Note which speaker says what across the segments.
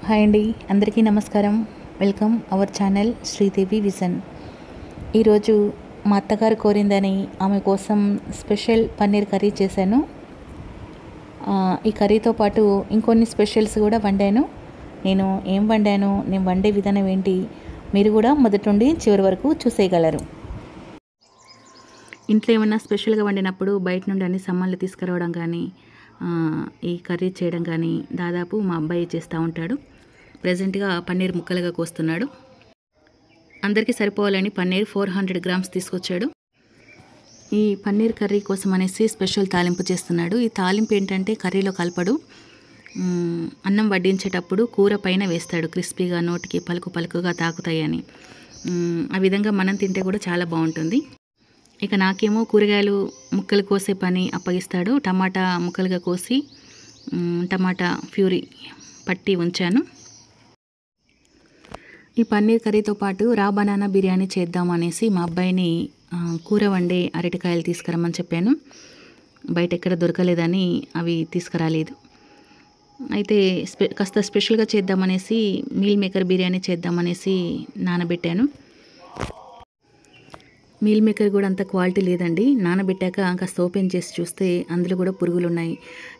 Speaker 1: Hi అండి, అందరికీ నమస్కారం. Welcome our channel Sridevi vision. ఈరోజు మా అత్తగారు కోరిందని ఆమె కోసం స్పెషల్ పన్నీర్ కర్రీ చేశాను. ఈ కర్రీతో పాటు ఇంకొన్ని స్పెషల్స్ కూడా వండాను. నేను ఏం వండాను, నేను వండే విధానం ఏంటి, మీరు కూడా మొదటి నుండి చివరి వరకు చూసేయగలరు. ఇంట్లో ఏమైనా స్పెషల్గా వండినప్పుడు బయట నుండి అన్ని సామాన్లు తీసుకురావడం కానీ ఈ కర్రీ చేయడం కానీ దాదాపు మా అబ్బాయి చేస్తూ ఉంటాడు. ప్రజెంట్గా పన్నీర్ ముక్కలుగా కోస్తున్నాడు. అందరికీ సరిపోవాలని పన్నీర్ 400 గ్రామ్స్ తీసుకొచ్చాడు. ఈ పన్నీర్ కర్రీ కోసం అనేసి స్పెషల్ తాలింపు చేస్తున్నాడు. ఈ తాలింపు ఏంటంటే కర్రీలో కలపడు, అన్నం వడ్డించేటప్పుడు కూర పైన వేస్తాడు. క్రిస్పీగా నోటికి పలుకు పలుకుగా తాకుతాయని. ఆ విధంగా మనం తింటే కూడా చాలా బాగుంటుంది. ఇక నాకేమో కూరగాయలు ముక్కలు కోసే పని అప్పగిస్తాడు. టమాటా ముక్కలుగా కోసి టమాటా ప్యూరీ పట్టి ఉంచాను. ఈ పన్నీర్ కర్రీతో పాటు రా బనానా బిర్యానీ చేద్దామనేసి మా అబ్బాయిని కూర వండే అరటికాయలు తీసుకురమ్మని చెప్పాను. బయట ఎక్కడ దొరకలేదని అవి తీసుకురాలేదు. అయితే కాస్త స్పెషల్గా చేద్దామనేసి మీల్ మేకర్ బిర్యానీ చేద్దామనేసి నానబెట్టాను. మీల్ మేకర్ కూడా అంత క్వాలిటీ లేదండి. నానబెట్టాక కాస్త ఓపెన్ చేసి చూస్తే అందులో కూడా పురుగులు ఉన్నాయి.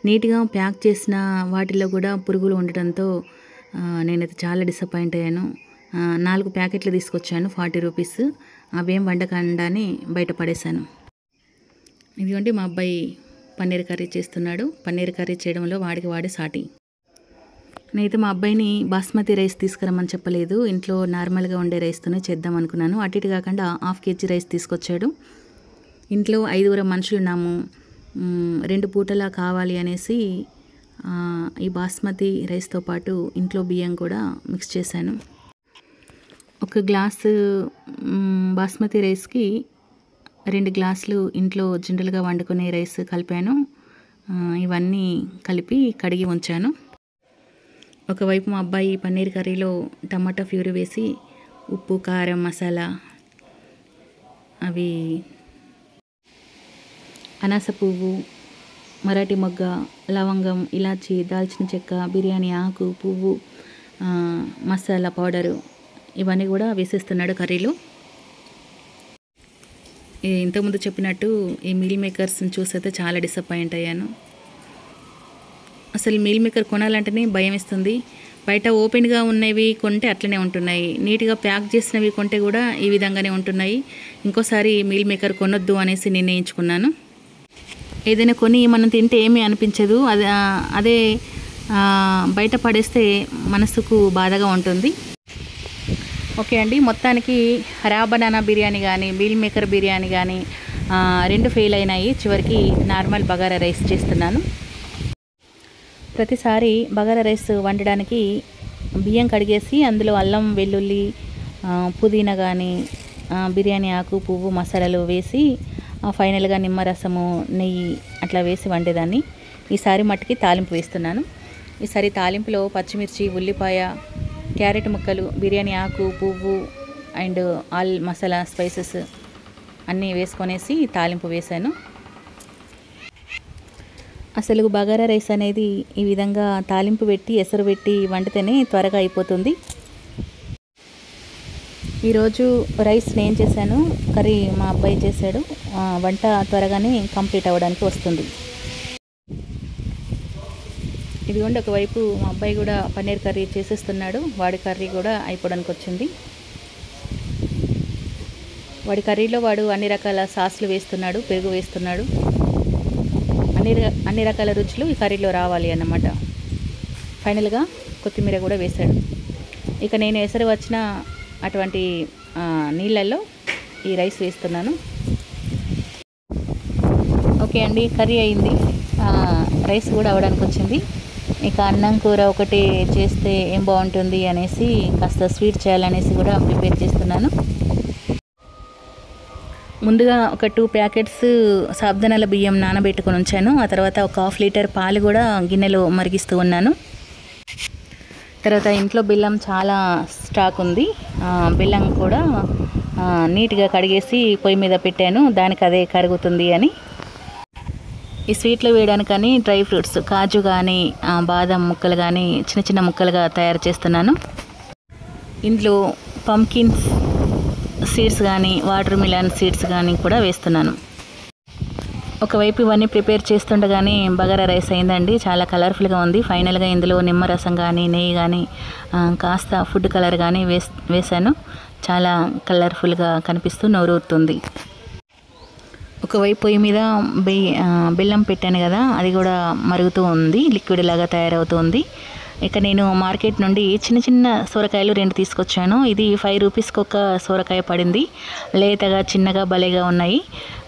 Speaker 1: నీట్గా ప్యాక్ చేసిన వాటిలో కూడా పురుగులు ఉండటంతో నేనైతే చాలా డిసప్పాయింట్ అయ్యాను. 4 ప్యాకెట్లు తీసుకొచ్చాను, 40 రూపీస్. అవేం వండకుండానే బయట పడేశాను. ఇదిగోండి మా అబ్బాయి పన్నీర్ కర్రీ చేస్తున్నాడు. పన్నీర్ కర్రీ చేయడంలో వాడే సాటి. నేనైతే మా అబ్బాయిని బాస్మతి రైస్ తీసుకురమ్మని చెప్పలేదు. ఇంట్లో నార్మల్గా ఉండే రైస్తోనే చేద్దాం అనుకున్నాను. అటు ఇటు కాకుండా 1/2 కేజీ రైస్ తీసుకొచ్చాడు. ఇంట్లో 5 మనుషులు ఉన్నాము, 2 పూటలా కావాలి అనేసి ఈ బాస్మతి రైస్తో పాటు ఇంట్లో బియ్యం కూడా మిక్స్ చేశాను. 1 గ్లాసు బాస్మతి రైస్కి 2 గ్లాసులు ఇంట్లో జనరల్గా వండుకునే రైస్ కలిపాను. ఇవన్నీ కలిపి కడిగి ఉంచాను. ఒకవైపు మా అబ్బాయి పన్నీర్ కర్రీలో టమాటా ప్యూరీ వేసి ఉప్పు, కారం, మసాలా, అవి అనాస పువ్వు, మరాఠీ మొగ్గ, లవంగం, ఇలాచి, దాల్చిన చెక్క, బిర్యానీ ఆకు, పువ్వు, మసాలా పౌడరు ఇవన్నీ కూడా వేసేస్తున్నాడు కర్రీలో. ఇంతకుముందు చెప్పినట్టు ఈ మీల్ మేకర్స్ని చూసైతే చాలా డిసప్పాయింట్ అయ్యాను. అసలు మీల్ మేకర్ కొనాలంటేనే భయం వేస్తుంది. బయట ఓపెన్గా ఉన్నవి కొంటే అట్లనే ఉంటున్నాయి, నీట్గా ప్యాక్ చేసినవి కొంటే కూడా ఈ విధంగానే ఉంటున్నాయి. ఇంకోసారి మీల్ మేకర్ కొనొద్దు అనేసి నిర్ణయించుకున్నాను. ఏదైనా కొని మనం తింటే ఏమీ అనిపించదు, అదే బయట పడేస్తే మనసుకు బాధగా ఉంటుంది. ఓకే అండి, మొత్తానికి రా బనానా బిర్యానీ కానీ మీల్ మేకర్ బిర్యానీ కానీ 2 ఫెయిల్ అయినాయి. చివరికి నార్మల్ బగారా రైస్ చేస్తున్నాను. ప్రతిసారి బగారా రైస్ వండడానికి బియ్యం కడిగేసి అందులో అల్లం, వెల్లుల్లి, పుదీనా కానీ బిర్యానీ ఆకు, పువ్వు, మసాలాలు వేసి ఫైనల్గా నిమ్మరసము, నెయ్యి అట్లా వేసి వండేదాన్ని. ఈసారి మట్టుకి తాలింపు వేస్తున్నాను. ఈసారి తాలింపులో పచ్చిమిర్చి, ఉల్లిపాయ, క్యారెట్ ముక్కలు, బిర్యానీ ఆకు, పువ్వు అండ్ ఆల్ మసాలా స్పైసెస్ అన్నీ వేసుకొనేసి తాలింపు వేశాను. అసలు బగారా రైస్ అనేది ఈ విధంగా తాలింపు పెట్టి ఎసరు పెట్టి వండితేనే త్వరగా అయిపోతుంది. ఈరోజు రైస్ నేను చేశాను, కర్రీ మా అబ్బాయి చేశాడు. వంట త్వరగానే కంప్లీట్ అవ్వడానికి వస్తుంది. ఇదిగోండి, ఒకవైపు మా అబ్బాయి కూడా పన్నీర్ కర్రీ చేసేస్తున్నాడు. వాడి కర్రీ కూడా అయిపోవడానికి వచ్చింది. వాడి కర్రీలో వాడు అన్ని రకాల సాస్లు వేస్తున్నాడు, పెరుగు వేస్తున్నాడు. అన్ని రకాల రుచులు ఈ కర్రీలో రావాలి అన్నమాట. ఫైనల్గా కొత్తిమీర కూడా వేశాడు. ఇక నేను ఎసరు వచ్చిన అటువంటి నీళ్ళల్లో ఈ రైస్ వేస్తున్నాను. ఓకే అండి, కర్రీ అయింది, రైస్ కూడా అవ్వడానికి వచ్చింది. ఇక అన్నం కూర ఒకటి చేస్తే ఏం బాగుంటుంది అనేసి కాస్త స్వీట్ చేయాలనేసి కూడా ప్రిపేర్ చేస్తున్నాను. ముందుగా ఒక 2 ప్యాకెట్స్ సాబ్దనాల బియ్యం నానబెట్టుకొని ఉంచాను. ఆ తర్వాత ఒక 1/2 లీటర్ పాలు కూడా గిన్నెలో మరిగిస్తూ ఉన్నాను. తర్వాత ఇంట్లో బెల్లం చాలా స్టాక్ ఉంది. బెల్లం కూడా నీట్గా కడిగేసి పొయ్యి మీద పెట్టాను, దానికి అదే కరుగుతుంది అని. ఈ స్వీట్లో వేయడానికని డ్రై ఫ్రూట్స్ కాజు కానీ బాదం ముక్కలు కానీ చిన్న చిన్న ముక్కలుగా తయారు చేస్తున్నాను. ఇందులో పంకిన్ సీడ్స్ కానీ వాటర్ మిలన్ సీడ్స్ కానీ కూడా వేస్తున్నాను. ఒకవైపు ఇవన్నీ ప్రిపేర్ చేస్తుండగానే బగారా రైస్ అయిందండి. చాలా కలర్ఫుల్గా ఉంది. ఫైనల్గా ఇందులో నిమ్మరసం కానీ నెయ్యి కానీ కాస్త ఫుడ్ కలర్ కానీ వేసాను. చాలా కలర్ఫుల్గా కనిపిస్తూ నోరూరుతుంది. ఒకవైపు పొయ్యి మీద బెల్లం పెట్టాను కదా, అది కూడా మరుగుతూ ఉంది, లిక్విడ్ లాగా తయారవుతుంది. ఇక నేను మార్కెట్ నుండి చిన్న చిన్న సొరకాయలు 2 తీసుకొచ్చాను. ఇది 5 రూపీస్కి ఒక సొరకాయ పడింది. లేతగా చిన్నగా భలేగా ఉన్నాయి.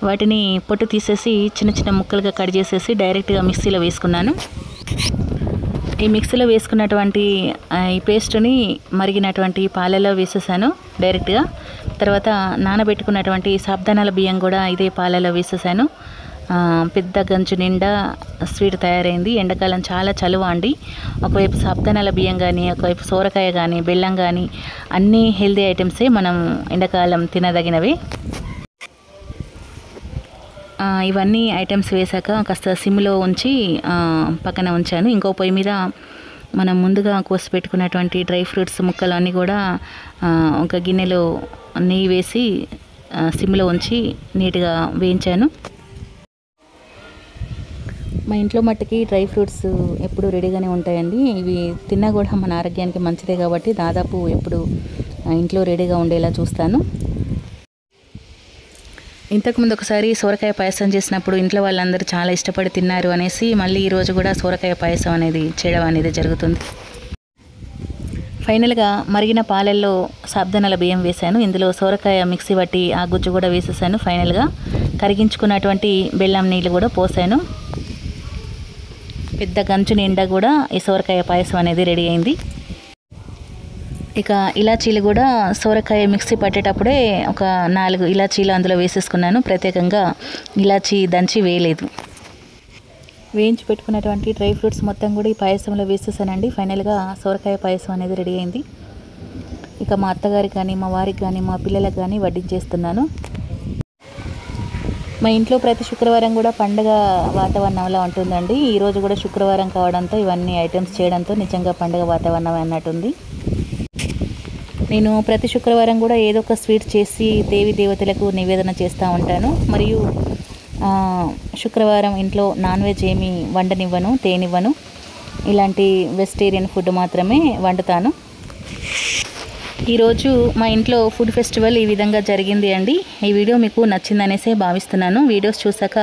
Speaker 1: వాటిని పొట్టు తీసేసి చిన్న చిన్న ముక్కలుగా కట్ చేసేసి డైరెక్ట్గా మిక్సీలో వేసుకున్నాను. ఈ మిక్సీలో వేసుకున్నటువంటి ఈ పేస్ట్ని మరిగినటువంటి పాలలో వేసేసాను డైరెక్ట్గా. తర్వాత నానబెట్టుకున్నటువంటి సాబ్దానాల బియ్యం కూడా ఇదే పాలలో వేసేసాను. పెద్ద గంజు నిండా స్వీట్ తయారైంది. ఎండాకాలం చాలా చలువ అండి. ఒకవైపు సాబ్దానాల బియ్యం కానీ, ఒకవైపు సోరకాయ కానీ, బెల్లం కానీ అన్నీ హెల్దీ ఐటమ్సే మనం ఎండాకాలం తినదగినవి. ఇవన్నీ ఐటమ్స్ వేసాక కాస్త సిమ్లో ఉంచి పక్కన ఉంచాను. ఇంకో పొయ్యి మీద మనం ముందుగా కోసి పెట్టుకున్నటువంటి డ్రై ఫ్రూట్స్ ముక్కలు అన్నీ కూడా ఒక గిన్నెలో నెయ్యి వేసి సిమ్లో ఉంచి నీట్గా వేయించాను. మా ఇంట్లో మట్టుకి డ్రై ఫ్రూట్స్ ఎప్పుడు రెడీగానే ఉంటాయండి. ఇవి తిన్నా కూడా మన ఆరోగ్యానికి మంచిదే కాబట్టి దాదాపు ఎప్పుడు ఇంట్లో రెడీగా ఉండేలా చూస్తాను. ఇంతకుముందు ఒకసారి సోరకాయ పాయసం చేసినప్పుడు ఇంట్లో వాళ్ళందరూ చాలా ఇష్టపడి తిన్నారు అనేసి మళ్ళీ ఈరోజు కూడా సోరకాయ పాయసం అనేది చేయడం అనేది జరుగుతుంది. ఫైనల్గా మరిగిన పాలల్లో సాబ్దానాల బియ్యం వేశాను. ఇందులో సోరకాయ మిక్సీ పట్టి ఆ గుజ్జు కూడా వేసేసాను. ఫైనల్గా కరిగించుకున్నటువంటి బెల్లం నీళ్ళు కూడా పోసాను. పెద్ద గంచు నిండా కూడా ఈ సోరకాయ పాయసం అనేది రెడీ అయింది. ఇక ఇలాచీలు కూడా సోరకాయ మిక్సీ పట్టేటప్పుడే ఒక 4 ఇలాచీలు అందులో వేసేసుకున్నాను. ప్రత్యేకంగా ఇలాచీ దంచి వేయలేదు. వేయించి పెట్టుకున్నటువంటి డ్రై ఫ్రూట్స్ మొత్తం కూడా ఈ పాయసంలో వేసేసానండి. ఫైనల్గా సోరకాయ పాయసం అనేది రెడీ అయింది. ఇక మా అత్తగారికి కానీ, మా వారికి కానీ, మా పిల్లలకు కానీ వడ్డించేస్తున్నాను. మా ఇంట్లో ప్రతి శుక్రవారం కూడా పండుగ వాతావరణంలా ఉంటుందండి. ఈరోజు కూడా శుక్రవారం కావడంతో ఇవన్నీ ఐటమ్స్ చేయడంతో నిజంగా పండుగ వాతావరణం అన్నట్టుంది. నేను ప్రతి శుక్రవారం కూడా ఏదో ఒక స్వీట్ చేసి దేవి దేవతలకు నివేదన చేస్తూ ఉంటాను. మరియు శుక్రవారం ఇంట్లో నాన్ వెజ్ ఏమీ వండనివ్వను, తేనివ్వను. ఇలాంటి వెజిటేరియన్ ఫుడ్ మాత్రమే వండుతాను. ఈరోజు మా ఇంట్లో ఫుడ్ ఫెస్టివల్ ఈ విధంగా జరిగింది అండి. ఈ వీడియో మీకు నచ్చిందనేసే భావిస్తున్నాను. వీడియోస్ చూసాక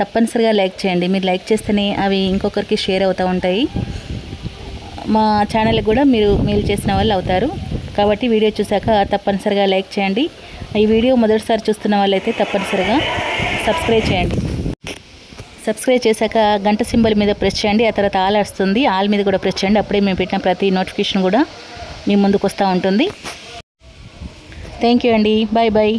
Speaker 1: తప్పనిసరిగా లైక్ చేయండి. మీరు లైక్ చేస్తేనే అవి ఇంకొకరికి షేర్ అవుతూ ఉంటాయి. మా ఛానల్కి కూడా మీరు మేలు చేసిన వాళ్ళు అవుతారు. కాబట్టి వీడియో చూసాక తప్పనిసరిగా లైక్ చేయండి. ఈ వీడియో మొదటిసారి చూస్తున్న వాళ్ళైతే తప్పనిసరిగా సబ్స్క్రైబ్ చేయండి. సబ్స్క్రైబ్ చేశాక గంట సింబల్ మీద ప్రెస్ చేయండి. ఆ తర్వాత ఆల్ వస్తుంది, ఆల్ మీద కూడా ప్రెస్ చేయండి. అప్పుడే మేము పెట్టిన ప్రతి నోటిఫికేషన్ కూడా మీ ముందుకు వస్తూ ఉంటుంది. థ్యాంక్ యూ అండి. Bye bye.